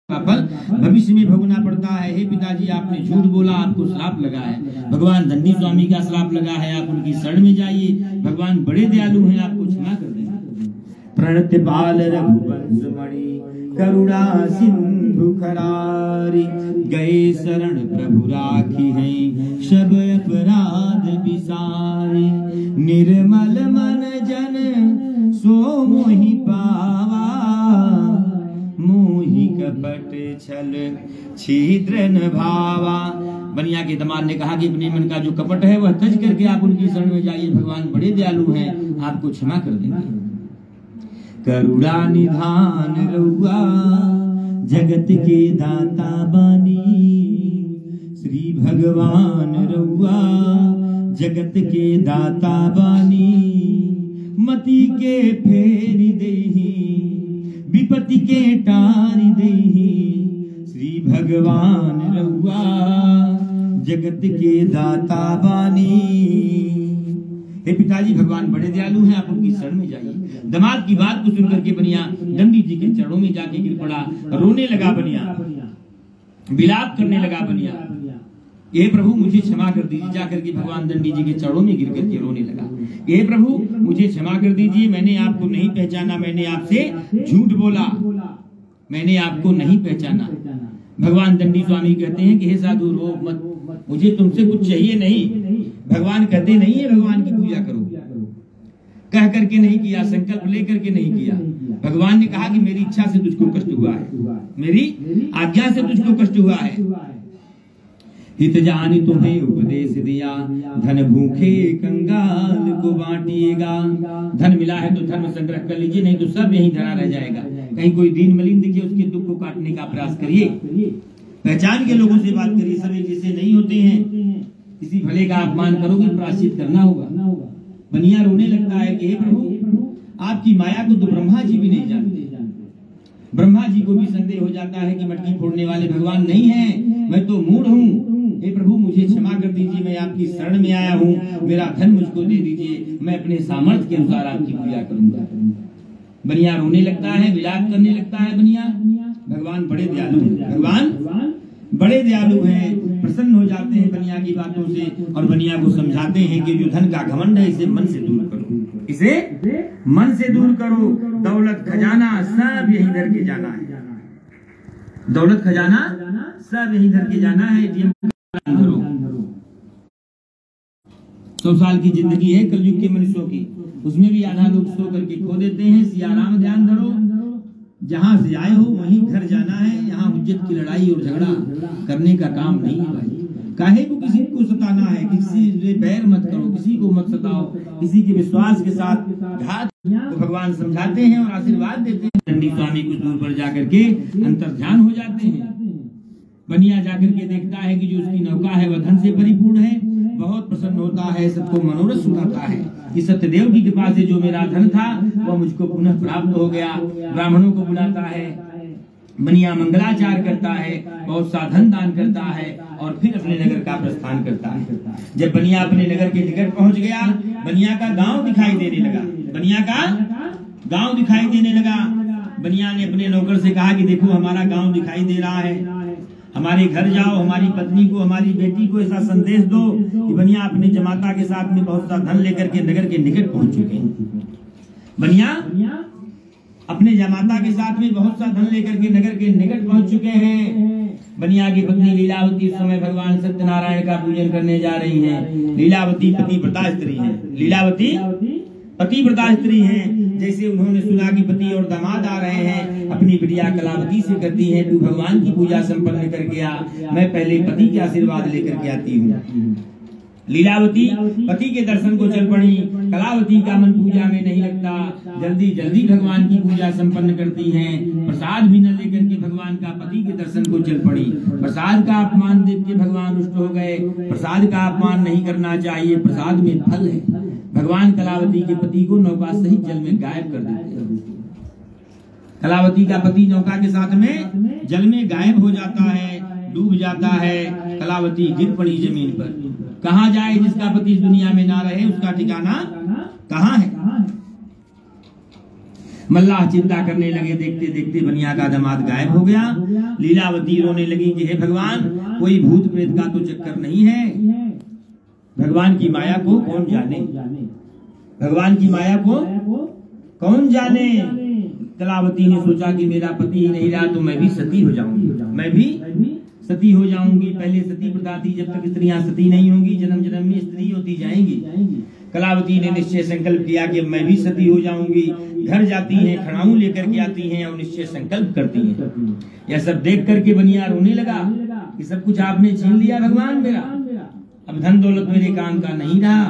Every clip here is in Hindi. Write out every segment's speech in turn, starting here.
का फल भविष्य में भोगना पड़ता है। हे पिताजी, आपने झूठ बोला, आपको श्राप लगा है। भगवान दंडी स्वामी का श्राप लगा है, आप उनकी शरण में जाइए। भगवान बड़े दयालु हैं, आपको क्षमा कर देंगे। प्रणतपाल रघुवंश मणि करुणा सिंधु खरारी, गए शरण प्रभु राखी हैं सब अपराध विसारी। निर्मल मन जन सो मोहि पावा, मोहि कपट छल छिद्र न भावा। बनिया के दामाद ने कहा कि अपने मन का जो कपट है वह तज करके आप उनकी शरण में जाइए। भगवान बड़े दयालु हैं, आपको क्षमा कर देंगे। करुणा निधान रहुआ जगत के दाता बानी, श्री भगवान रहुआ जगत के दाता बानी। मति के फेरी देही, विपत्ति के टारी देही, श्री भगवान रहुआ जगत के दाता बानी। हे पिताजी, भगवान बड़े दयालु हैं, आप उनकी शरण में जाइए। दामाद की बात को सुनकर के बनिया दंडी जी के चरणों में जाके गिर पड़ा, रोने लगा बनिया, विलाप करने लगा बनिया। हे प्रभु, मुझे क्षमा कर दीजिए। जाकर के भगवान दंडी जी के चरणों में गिर करके रोने लगा। हे प्रभु, मुझे क्षमा कर दीजिए, मैंने आपको नहीं पहचाना, मैंने आपसे झूठ बोला, मैंने आपको नहीं पहचाना। भगवान दंडी स्वामी कहते हैं कि हे साधु, रो मत, मुझे तुमसे कुछ चाहिए नहीं। भगवान कहते नहीं है भगवान की पूजा करो, कह करके नहीं किया, संकल्प लेकर के नहीं किया। भगवान ने कहा कि मेरी इच्छा से तुझको कष्ट हुआ है, मेरी आज्ञा से तुझको कष्ट हुआ है। हित जानी तुम्हें उपदेश दिया, धन भूखे कंगाल को बांटिएगा। धन मिला है तो धर्म संग्रह कर लीजिए, नहीं तो सब यहीं धरा रह जाएगा। कहीं कोई दीन मलिन दिखे, उसके दुख को काटने का प्रयास करिए। पहचान के लोगों से बात करिए, सब एक जैसे नहीं होते हैं। किसी भले का अपमान करोगे, प्रायश्चित करना होगा। बनिया रोने लगता है कि हे प्रभु, आपकी माया को तो ब्रह्मा जी भी नहीं जानते। ब्रह्मा जी को भी संदेह हो जाता है कि मटकी फोड़ने वाले भगवान नहीं है, मैं तो मूढ़ हूँ। हे प्रभु, मुझे क्षमा कर दीजिए, मैं आपकी शरण में आया हूँ, मेरा धन मुझको दे दीजिए, मैं अपने सामर्थ्य के अनुसार आपकी पूजा करूंगा। बनिया रोने लगता है, विलाप करने लगता है बनिया। भगवान बड़े दयालु हैं, भगवान बड़े दयालु हैं, प्रसन्न हो जाते हैं बनिया की बातों से और बनिया को समझाते हैं कि जो धन का घमंड है इसे मन से दूर करो, इसे मन से दूर करो। दौलत खजाना सब यहीं धर के जाना है, दौलत खजाना सब यहीं धर के जाना है। एटीएम धरो। 100 साल की जिंदगी है कलयुग के मनुष्यों की, उसमें भी आधा लोग सो करके खो देते हैं। सियाराम ध्यान धरो, जहां से आए हो वहीं घर जाना है। यहाँ हुज्जत की लड़ाई और झगड़ा करने का काम नहीं है भाई। काहे को किसी को सताना है, किसी से बैर मत करो, किसी को मत सताओ, किसी के विश्वास के साथ घात। तो भगवान समझाते हैं और आशीर्वाद देते हैं। दंडी स्वामी कुछ दूर पर जाकर के अंतर्ध्यान हो जाते हैं। बनिया जाकर के देखता है कि जो उसकी नौका है वह धन से परिपूर्ण है, बहुत प्रसन्न होता है, सबको मनोरथ सुनाता है कि सत्यदेव की कृपा से जो मेरा धन था वह मुझको पुनः प्राप्त हो गया। ब्राह्मणों को बुलाता है, बनिया मंगलाचार करता है, बहुत सा धन दान करता है और फिर अपने नगर का प्रस्थान करता है। जब बनिया अपने नगर के निकट पहुंच गया, बनिया का गांव दिखाई देने लगा, बनिया का गांव दिखाई देने लगा। बनिया ने अपने नौकर से कहा कि देखो हमारा गांव दिखाई दे रहा है, हमारे घर जाओ, हमारी पत्नी को, हमारी बेटी को ऐसा संदेश दो कि बनिया अपने जमाता के साथ में बहुत सा धन लेकर के नगर के निकट पहुंच चुके हैं। बनिया अपने जमाता के साथ में बहुत सा धन लेकर के नगर के निकट पहुंच चुके हैं। बनिया की पत्नी लीलावती इस समय भगवान सत्यनारायण का पूजन करने जा रही हैं। लीलावती पतिव्रता स्त्री है, लीलावती पतिव्रता स्त्री है। जैसे उन्होंने सुना कि पति और दामाद आ रहे हैं, अपनी बिटिया कलावती से कहती है तू भगवान की पूजा संपन्न करके आ, मैं पहले पति के आशीर्वाद लेकर के आती हूँ। लीलावती पति के दर्शन को चल पड़ी। कलावती का मन पूजा में नहीं लगता, जल्दी जल्दी भगवान की पूजा संपन्न करती हैं। प्रसाद भी न लेकर के भगवान का पति के दर्शन को चल पड़ी। प्रसाद का अपमान देख के भगवान रुष्ट हो गए। प्रसाद का अपमान नहीं करना चाहिए, प्रसाद में फल है। भगवान कलावती के पति को नौका सहित जल में गायब कर देते हैं। कलावती का पति नौका के साथ में जल में गायब हो जाता है, डूब जाता है। कलावती गिर पड़ी जमीन पर। कहाँ जाए जिसका पति इस दुनिया में ना रहे, उसका ठिकाना कहाँ है। मल्लाह चिंता करने लगे, देखते देखते बनिया का दामाद गायब हो गया। लीलावती रोने लगी कि हे भगवान, कोई भूत प्रेत का तो चक्कर नहीं है, भगवान की माया को कौन जाने, भगवान की माया को कौन जाने। कलावती ने सोचा कि मेरा पति ही नहीं रहा तो मैं भी सती हो जाऊंगी, मैं भी सती हो जाऊंगी। पहले सती प्रथा थी, जब तक स्त्रियां सती नहीं होंगी जन्म जन्म में स्त्री होती जाएंगी। कलावती ने निश्चय संकल्प किया कि मैं भी सती हो जाऊंगी। घर जाती हैं, खड़ाऊ लेकर के आती हैं और निश्चय संकल्प करती हैं। यह सब देख करके बनिया रोने लगा कि सब कुछ आपने छीन लिया भगवान मेरा, अब धन दौलत मेरे काम का नहीं रहा।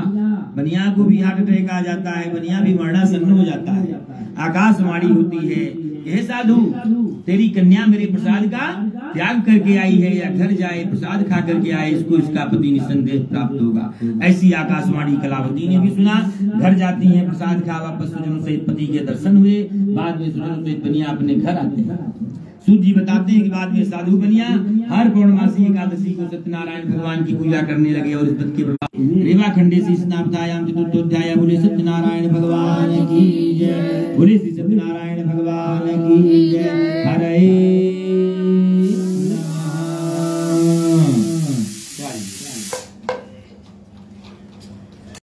बनिया को भी हार्ट अटैक आ जाता है, बनिया भी मरणासन्न हो जाता है। आकाशवाणी होती है, यह साधु तेरी कन्या मेरे प्रसाद का त्याग करके आई है, या घर जाए प्रसाद खा करके आए, इसको इसका पति निसंदेह प्राप्त होगा। ऐसी आकाशवाणी कलावती ने भी सुना। घर जाती हैं, प्रसाद खा वापस सुजनों सहित पति के दर्शन हुए। बाद में सुजनों सहित बनिया अपने घर आते हैं। सूत जी बताते हैं कि बाद में साधु बनिया हर पौर्णमासी एकादशी को सत्यनारायण भगवान की पूजा करने लगे और इस व्रत के प्रभाव रेवा खंडे से स्नापतायाम चतुर्थोध्याय। बोले सत्यनारायण भगवान की जय, बोले श्री सत्यनारायण